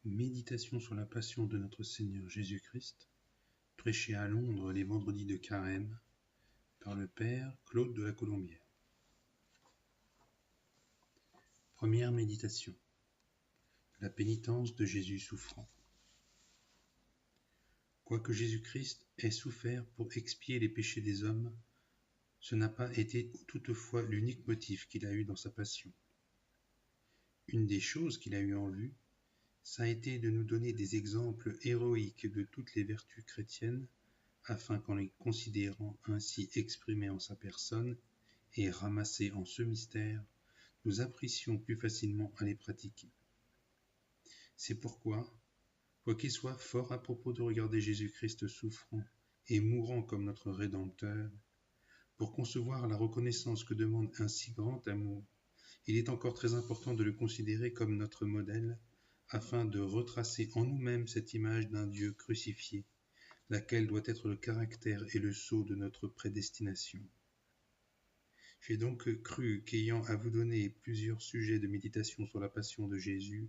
Méditation sur la passion de notre Seigneur Jésus-Christ, prêchée à Londres les vendredis de Carême par le Père Claude de la Colombière. Première méditation. La pénitence de Jésus souffrant. Quoique Jésus-Christ ait souffert pour expier les péchés des hommes, ce n'a pas été toutefois l'unique motif qu'il a eu dans sa passion. Une des choses qu'il a eu en vue, ça a été de nous donner des exemples héroïques de toutes les vertus chrétiennes, afin qu'en les considérant ainsi exprimées en sa personne et ramassées en ce mystère, nous apprécions plus facilement à les pratiquer. C'est pourquoi, quoiqu'il soit fort à propos de regarder Jésus-Christ souffrant et mourant comme notre Rédempteur, pour concevoir la reconnaissance que demande un si grand amour, il est encore très important de le considérer comme notre modèle, afin de retracer en nous-mêmes cette image d'un Dieu crucifié, laquelle doit être le caractère et le sceau de notre prédestination. J'ai donc cru qu'ayant à vous donner plusieurs sujets de méditation sur la passion de Jésus,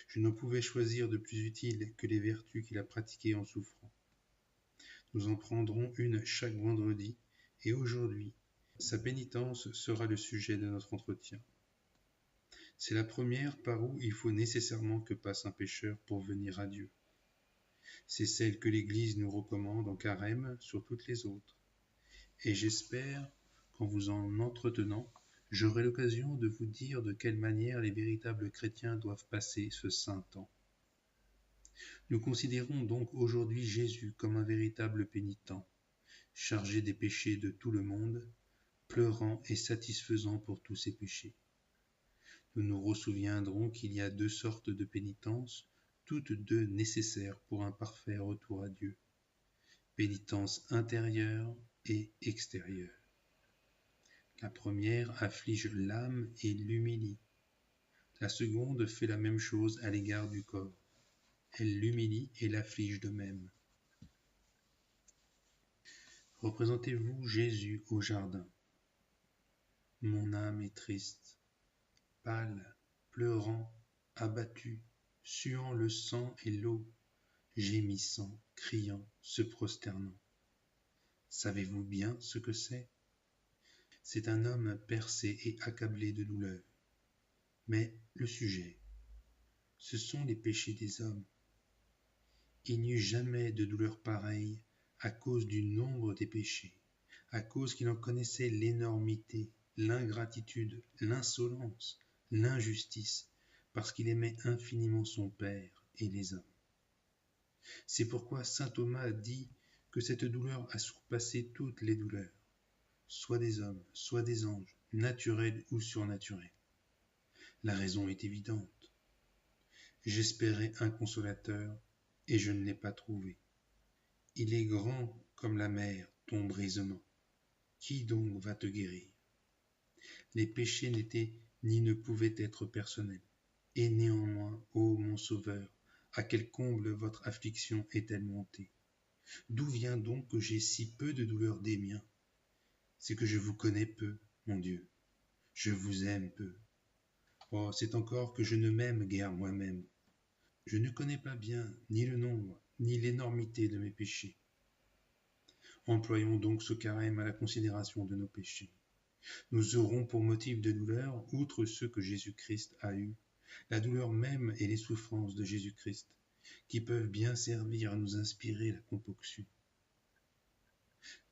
je n'en pouvais choisir de plus utile que les vertus qu'il a pratiquées en souffrant. Nous en prendrons une chaque vendredi, et aujourd'hui, sa pénitence sera le sujet de notre entretien. C'est la première par où il faut nécessairement que passe un pécheur pour venir à Dieu. C'est celle que l'Église nous recommande en carême sur toutes les autres. Et j'espère qu'en vous en entretenant, j'aurai l'occasion de vous dire de quelle manière les véritables chrétiens doivent passer ce saint temps. Nous considérons donc aujourd'hui Jésus comme un véritable pénitent, chargé des péchés de tout le monde, pleurant et satisfaisant pour tous ses péchés. Nous nous ressouviendrons qu'il y a deux sortes de pénitence, toutes deux nécessaires pour un parfait retour à Dieu. Pénitence intérieure et extérieure. La première afflige l'âme et l'humilie. La seconde fait la même chose à l'égard du corps. Elle l'humilie et l'afflige de même. Représentez-vous Jésus au jardin. Mon âme est triste, pâle, pleurant, abattu, suant le sang et l'eau, gémissant, criant, se prosternant. Savez-vous bien ce que c'est ? C'est un homme percé et accablé de douleur. Mais le sujet, ce sont les péchés des hommes. Il n'y eut jamais de douleur pareille à cause du nombre des péchés, à cause qu'il en connaissait l'énormité, l'ingratitude, l'insolence, l'injustice, parce qu'il aimait infiniment son Père et les hommes. C'est pourquoi saint Thomas dit que cette douleur a surpassé toutes les douleurs, soit des hommes, soit des anges, naturels ou surnaturels. La raison est évidente. J'espérais un consolateur, et je ne l'ai pas trouvé. Il est grand comme la mer, ton brisement. Qui donc va te guérir ? Les péchés n'étaient ni ne pouvaient être personnels. Et néanmoins, ô mon Sauveur, à quel comble votre affliction est-elle montée ? D'où vient donc que j'ai si peu de douleur des miens ? C'est que je vous connais peu, mon Dieu. Je vous aime peu. Oh, c'est encore que je ne m'aime guère moi-même. Je ne connais pas bien ni le nombre, ni l'énormité de mes péchés. Employons donc ce carême à la considération de nos péchés. Nous aurons pour motif de douleur, outre ceux que Jésus-Christ a eus, la douleur même et les souffrances de Jésus-Christ, qui peuvent bien servir à nous inspirer la componction.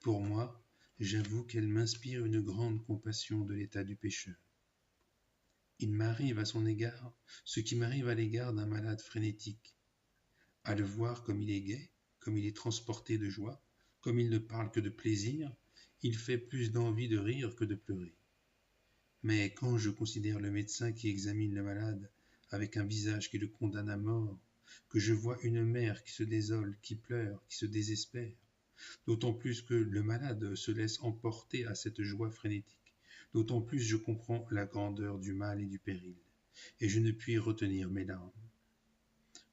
Pour moi, j'avoue qu'elle m'inspire une grande compassion de l'état du pécheur. Il m'arrive à son égard ce qui m'arrive à l'égard d'un malade frénétique. À le voir comme il est gai, comme il est transporté de joie, comme il ne parle que de plaisir, il fait plus d'envie de rire que de pleurer. Mais quand je considère le médecin qui examine le malade avec un visage qui le condamne à mort, que je vois une mère qui se désole, qui pleure, qui se désespère, d'autant plus que le malade se laisse emporter à cette joie frénétique, d'autant plus je comprends la grandeur du mal et du péril, et je ne puis retenir mes larmes.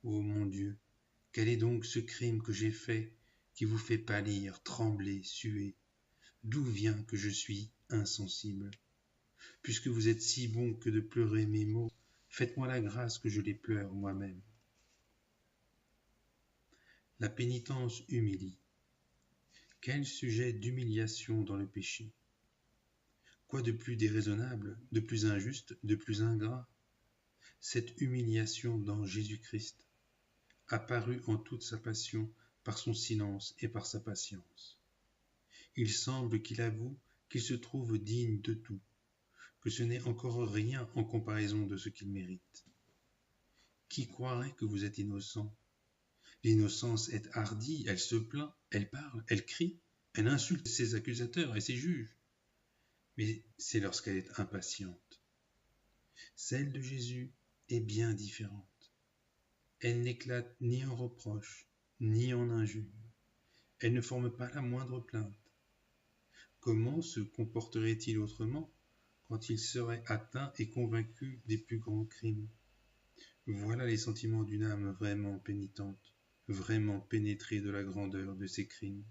Ô mon Dieu, quel est donc ce crime que j'ai fait qui vous fait pâlir, trembler, suer ? D'où vient que je suis insensible ? Puisque vous êtes si bon que de pleurer mes maux, faites-moi la grâce que je les pleure moi-même. La pénitence humilie. Quel sujet d'humiliation dans le péché! Quoi de plus déraisonnable, de plus injuste, de plus ingrat? Cette humiliation dans Jésus-Christ, apparue en toute sa passion par son silence et par sa patience. Il semble qu'il avoue qu'il se trouve digne de tout, que ce n'est encore rien en comparaison de ce qu'il mérite. Qui croirait que vous êtes innocent? L'innocence est hardie, elle se plaint, elle parle, elle crie, elle insulte ses accusateurs et ses juges. Mais c'est lorsqu'elle est impatiente. Celle de Jésus est bien différente. Elle n'éclate ni en reproches, ni en injures. Elle ne forme pas la moindre plainte. Comment se comporterait-il autrement quand il serait atteint et convaincu des plus grands crimes? Voilà les sentiments d'une âme vraiment pénitente, vraiment pénétrée de la grandeur de ses crimes.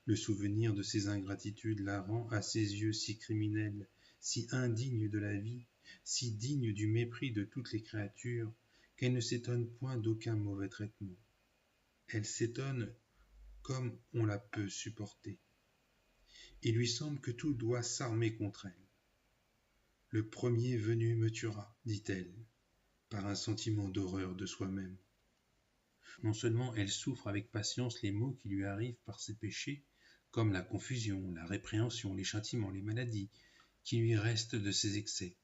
Le souvenir de ses ingratitudes la rend à ses yeux si criminelle, si indigne de la vie, si digne du mépris de toutes les créatures, qu'elle ne s'étonne point d'aucun mauvais traitement. Elle s'étonne comme on la peut supporter. Il lui semble que tout doit s'armer contre elle. Le premier venu me tuera, dit-elle, par un sentiment d'horreur de soi-même. Non seulement elle souffre avec patience les maux qui lui arrivent par ses péchés, comme la confusion, la répréhension, les châtiments, les maladies, qui lui restent de ses excès,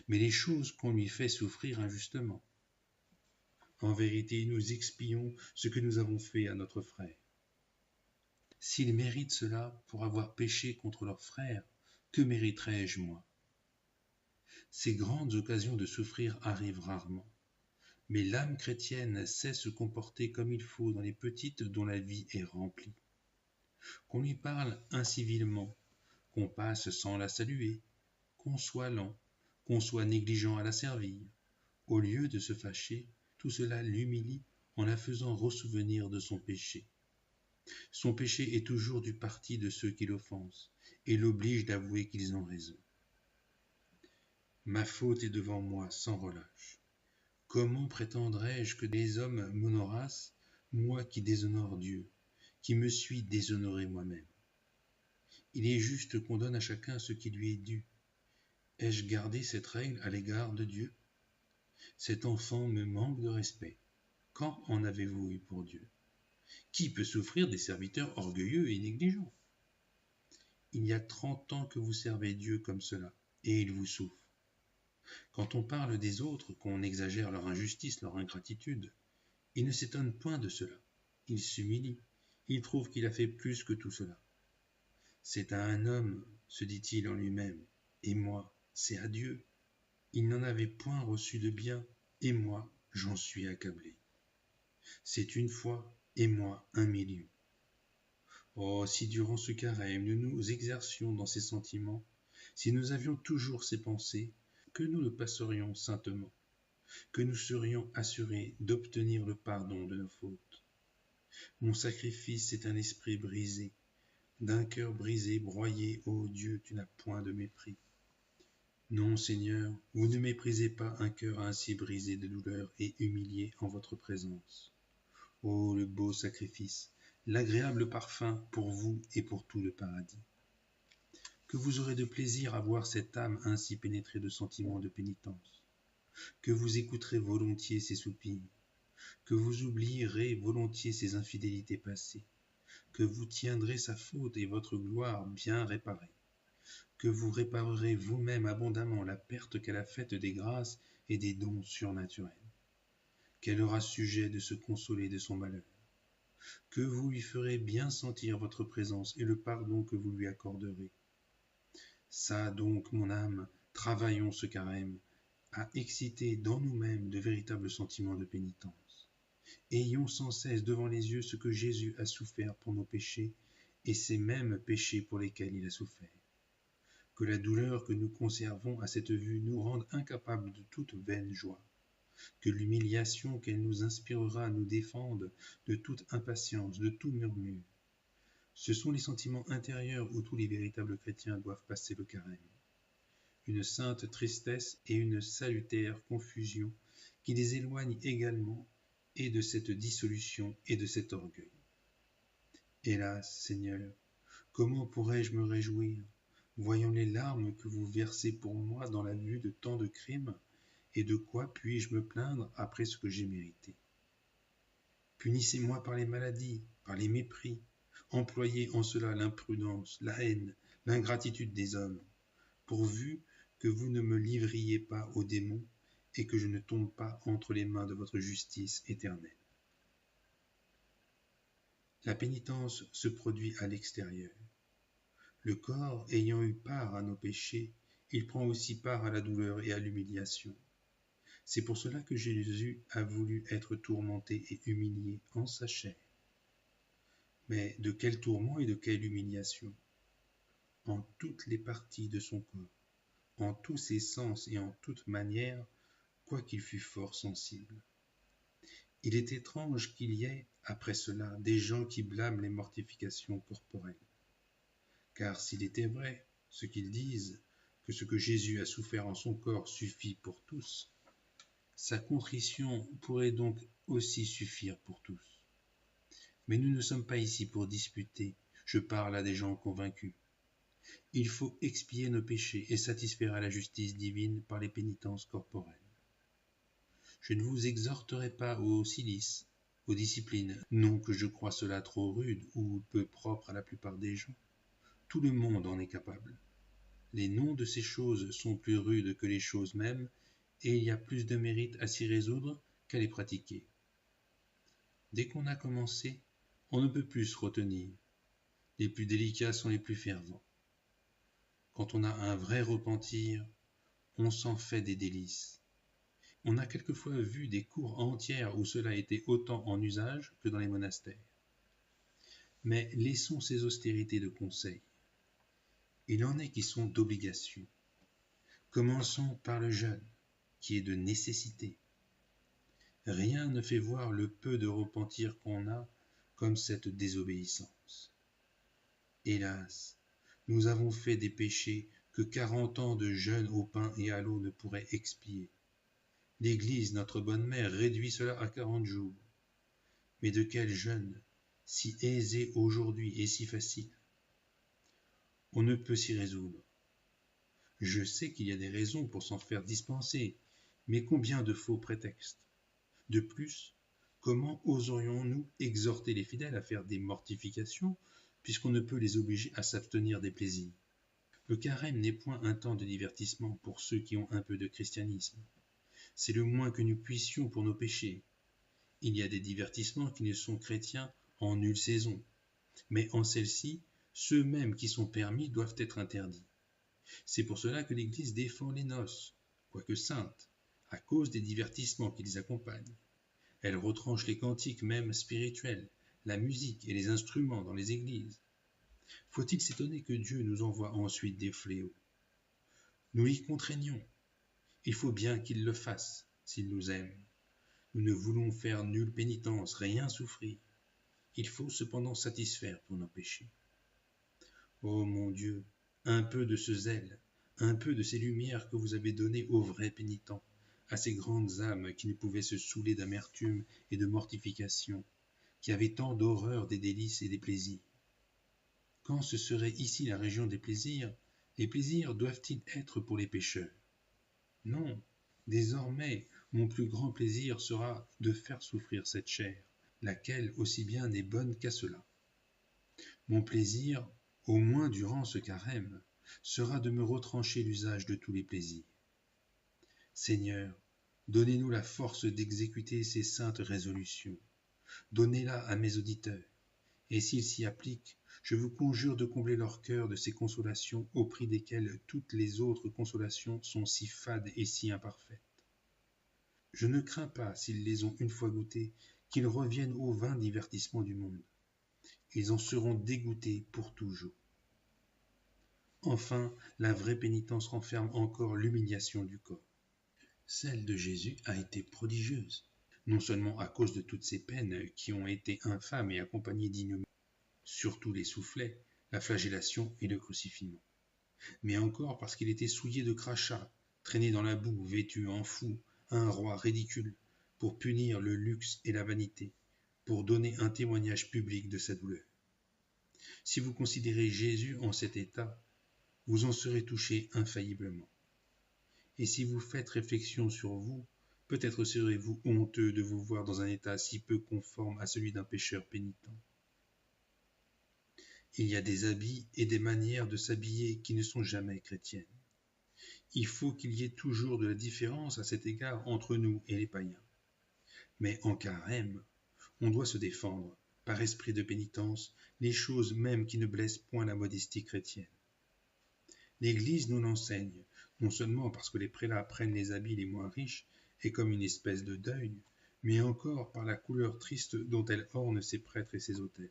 mais les choses qu'on lui fait souffrir injustement. En vérité, nous expions ce que nous avons fait à notre frère. S'ils méritent cela pour avoir péché contre leur frère, que mériterais-je moi? Ces grandes occasions de souffrir arrivent rarement. Mais l'âme chrétienne sait se comporter comme il faut dans les petites dont la vie est remplie. Qu'on lui parle incivilement, qu'on passe sans la saluer, qu'on soit lent, qu'on soit négligent à la servir, au lieu de se fâcher, tout cela l'humilie en la faisant ressouvenir de son péché. Son péché est toujours du parti de ceux qui l'offensent et l'oblige d'avouer qu'ils ont raison. Ma faute est devant moi sans relâche. Comment prétendrais-je que les hommes m'honorassent, moi qui déshonore Dieu, qui me suis déshonoré moi-même? Il est juste qu'on donne à chacun ce qui lui est dû. Ai-je gardé cette règle à l'égard de Dieu? Cet enfant me manque de respect. Quand en avez-vous eu pour Dieu? Qui peut souffrir des serviteurs orgueilleux et négligents? Il y a 30 ans que vous servez Dieu comme cela, et il vous souffre. Quand on parle des autres, qu'on exagère leur injustice, leur ingratitude, il ne s'étonne point de cela. Il s'humilie. Il trouve qu'il a fait plus que tout cela. C'est à un homme, se dit-il en lui-même, et moi, c'est à Dieu. Il n'en avait point reçu de bien, et moi, j'en suis accablé. C'est une fois, et moi, 1 000 000. Oh, si durant ce carême nous nous exercions dans ces sentiments, si nous avions toujours ces pensées, que nous le passerions saintement, que nous serions assurés d'obtenir le pardon de nos fautes. Mon sacrifice est un esprit brisé, d'un cœur brisé, broyé, ô Dieu, tu n'as point de mépris. Non, Seigneur, vous ne méprisez pas un cœur ainsi brisé de douleur et humilié en votre présence. Oh, le beau sacrifice, l'agréable parfum pour vous et pour tout le paradis. Que vous aurez de plaisir à voir cette âme ainsi pénétrée de sentiments de pénitence, que vous écouterez volontiers ses soupirs, que vous oublierez volontiers ses infidélités passées, que vous tiendrez sa faute et votre gloire bien réparée, que vous réparerez vous-même abondamment la perte qu'elle a faite des grâces et des dons surnaturels, qu'elle aura sujet de se consoler de son malheur, que vous lui ferez bien sentir votre présence et le pardon que vous lui accorderez. Ça donc, mon âme, travaillons ce carême à exciter dans nous-mêmes de véritables sentiments de pénitence. Ayons sans cesse devant les yeux ce que Jésus a souffert pour nos péchés et ces mêmes péchés pour lesquels il a souffert. Que la douleur que nous conservons à cette vue nous rende incapables de toute vaine joie. Que l'humiliation qu'elle nous inspirera nous défende de toute impatience, de tout murmure. Ce sont les sentiments intérieurs où tous les véritables chrétiens doivent passer le carême. Une sainte tristesse et une salutaire confusion qui les éloignent également et de cette dissolution et de cet orgueil. Hélas, Seigneur, comment pourrais-je me réjouir, voyant les larmes que vous versez pour moi dans la vue de tant de crimes, et de quoi puis-je me plaindre après ce que j'ai mérité? Punissez-moi par les maladies, par les mépris, employez en cela l'imprudence, la haine, l'ingratitude des hommes, pourvu que vous ne me livriez pas aux démons et que je ne tombe pas entre les mains de votre justice éternelle. La pénitence se produit à l'extérieur. Le corps ayant eu part à nos péchés, il prend aussi part à la douleur et à l'humiliation. C'est pour cela que Jésus a voulu être tourmenté et humilié en sa chair. Mais de quel tourment et de quelle humiliation? En toutes les parties de son corps, en tous ses sens et en toute manière, quoiqu'il fût fort sensible. Il est étrange qu'il y ait, après cela, des gens qui blâment les mortifications corporelles. Car s'il était vrai, ce qu'ils disent, que ce que Jésus a souffert en son corps suffit pour tous, sa contrition pourrait donc aussi suffire pour tous. Mais nous ne sommes pas ici pour disputer, je parle à des gens convaincus. Il faut expier nos péchés et satisfaire à la justice divine par les pénitences corporelles. Je ne vous exhorterai pas au cilice, aux disciplines, non que je croie cela trop rude ou peu propre à la plupart des gens. Tout le monde en est capable. Les noms de ces choses sont plus rudes que les choses mêmes, et il y a plus de mérite à s'y résoudre qu'à les pratiquer. Dès qu'on a commencé, on ne peut plus se retenir. Les plus délicats sont les plus fervents. Quand on a un vrai repentir, on s'en fait des délices. On a quelquefois vu des cours entières où cela était autant en usage que dans les monastères. Mais laissons ces austérités de conseil. Il en est qui sont d'obligation. Commençons par le jeûne, qui est de nécessité. Rien ne fait voir le peu de repentir qu'on a comme cette désobéissance. Hélas, nous avons fait des péchés que 40 ans de jeûne au pain et à l'eau ne pourraient expier. L'Église, notre bonne mère, réduit cela à 40 jours. Mais de quel jeûne, si aisé aujourd'hui et si facile? On ne peut s'y résoudre. Je sais qu'il y a des raisons pour s'en faire dispenser, mais combien de faux prétextes? De plus, comment oserions-nous exhorter les fidèles à faire des mortifications, puisqu'on ne peut les obliger à s'abstenir des plaisirs? Le carême n'est point un temps de divertissement pour ceux qui ont un peu de christianisme. C'est le moins que nous puissions pour nos péchés. Il y a des divertissements qui ne sont chrétiens en nulle saison, mais en celle-ci, ceux mêmes qui sont permis doivent être interdits. C'est pour cela que l'Église défend les noces, quoique saintes, à cause des divertissements qui les accompagnent. Elle retranche les cantiques même spirituels, la musique et les instruments dans les églises. Faut-il s'étonner que Dieu nous envoie ensuite des fléaux? Nous l'y contraignons. Il faut bien qu'il le fasse, s'il nous aime. Nous ne voulons faire nulle pénitence, rien souffrir. Il faut cependant satisfaire pour nos péchés. Ô mon Dieu, un peu de ce zèle, un peu de ces lumières que vous avez données aux vrais pénitents, à ces grandes âmes qui ne pouvaient se saouler d'amertume et de mortification, qui avaient tant d'horreur des délices et des plaisirs. Quand ce serait ici la région des plaisirs, les plaisirs doivent-ils être pour les pécheurs? Non, désormais, mon plus grand plaisir sera de faire souffrir cette chair, laquelle aussi bien n'est bonne qu'à cela. Mon plaisir, au moins durant ce carême, sera de me retrancher l'usage de tous les plaisirs. Seigneur, donnez-nous la force d'exécuter ces saintes résolutions. Donnez-la à mes auditeurs, et s'ils s'y appliquent, je vous conjure de combler leur cœur de ces consolations au prix desquelles toutes les autres consolations sont si fades et si imparfaites. Je ne crains pas, s'ils les ont une fois goûtées, qu'ils reviennent au vain divertissement du monde. Ils en seront dégoûtés pour toujours. Enfin, la vraie pénitence renferme encore l'humiliation du corps. Celle de Jésus a été prodigieuse, non seulement à cause de toutes ces peines qui ont été infâmes et accompagnées d'ignominie, surtout les soufflets, la flagellation et le crucifixion, mais encore parce qu'il était souillé de crachats, traîné dans la boue, vêtu en fou, un roi ridicule, pour punir le luxe et la vanité, pour donner un témoignage public de sa douleur. Si vous considérez Jésus en cet état, vous en serez touché infailliblement. Et si vous faites réflexion sur vous, peut-être serez-vous honteux de vous voir dans un état si peu conforme à celui d'un pécheur pénitent. Il y a des habits et des manières de s'habiller qui ne sont jamais chrétiennes. Il faut qu'il y ait toujours de la différence à cet égard entre nous et les païens. Mais en carême, on doit se défendre, par esprit de pénitence, les choses même qui ne blessent point la modestie chrétienne. L'Église nous l'enseigne, non seulement parce que les prélats prennent les habits les moins riches et comme une espèce de deuil, mais encore par la couleur triste dont elle orne ses prêtres et ses autels.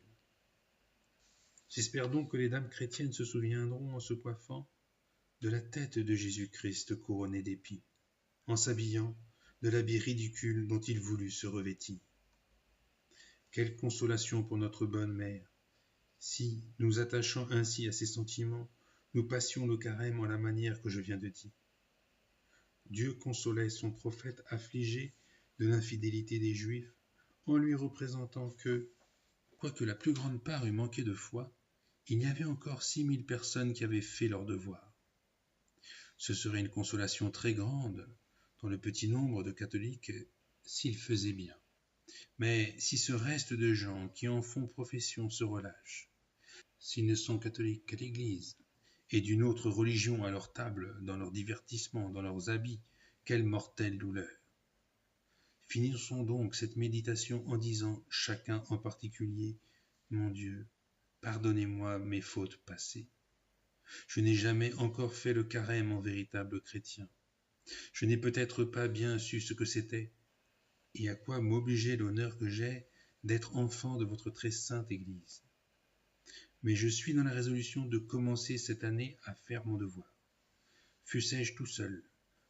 J'espère donc que les dames chrétiennes se souviendront, en se coiffant, de la tête de Jésus-Christ couronné d'épis, en s'habillant de l'habit ridicule dont il voulut se revêtir. Quelle consolation pour notre bonne mère, si, nous attachant ainsi à ses sentiments, nous passions le carême en la manière que je viens de dire. Dieu consolait son prophète affligé de l'infidélité des Juifs en lui représentant que, quoique la plus grande part eût manqué de foi, il y avait encore 6000 personnes qui avaient fait leur devoir. Ce serait une consolation très grande dans le petit nombre de catholiques s'ils faisaient bien. Mais si ce reste de gens qui en font profession se relâchent, s'ils ne sont catholiques qu'à l'Église, et d'une autre religion à leur table, dans leurs divertissements, dans leurs habits, quelle mortelle douleur! Finissons donc cette méditation en disant, chacun en particulier, mon Dieu, pardonnez-moi mes fautes passées. Je n'ai jamais encore fait le carême en véritable chrétien. Je n'ai peut-être pas bien su ce que c'était, et à quoi m'obligeait l'honneur que j'ai d'être enfant de votre très sainte Église. Mais je suis dans la résolution de commencer cette année à faire mon devoir. Fussé-je tout seul,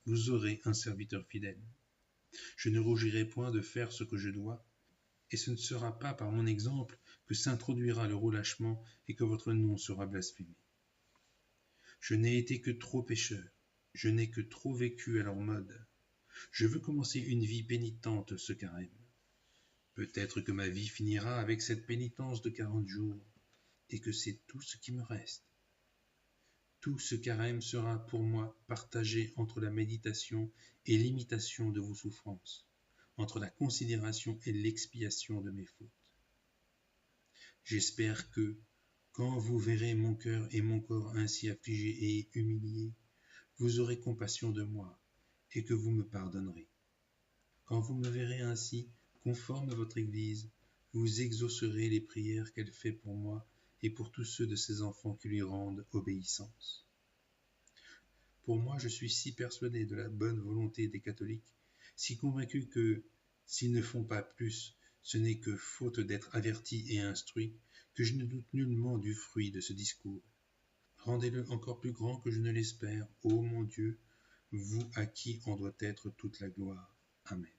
vous aurez un serviteur fidèle. Je ne rougirai point de faire ce que je dois, et ce ne sera pas par mon exemple que s'introduira le relâchement et que votre nom sera blasphémé. Je n'ai été que trop pécheur, je n'ai que trop vécu à leur mode. Je veux commencer une vie pénitente ce carême. Peut-être que ma vie finira avec cette pénitence de 40 jours, et que c'est tout ce qui me reste. Tout ce carême sera pour moi partagé entre la méditation et l'imitation de vos souffrances, entre la considération et l'expiation de mes fautes. J'espère que, quand vous verrez mon cœur et mon corps ainsi affligés et humiliés, vous aurez compassion de moi et que vous me pardonnerez. Quand vous me verrez ainsi, conforme à votre Église, vous exaucerez les prières qu'elle fait pour moi et pour tous ceux de ses enfants qui lui rendent obéissance. Pour moi, je suis si persuadé de la bonne volonté des catholiques, si convaincu que, s'ils ne font pas plus, ce n'est que faute d'être avertis et instruits, que je ne doute nullement du fruit de ce discours. Rendez-le encore plus grand que je ne l'espère, ô mon Dieu, vous à qui en doit être toute la gloire. Amen.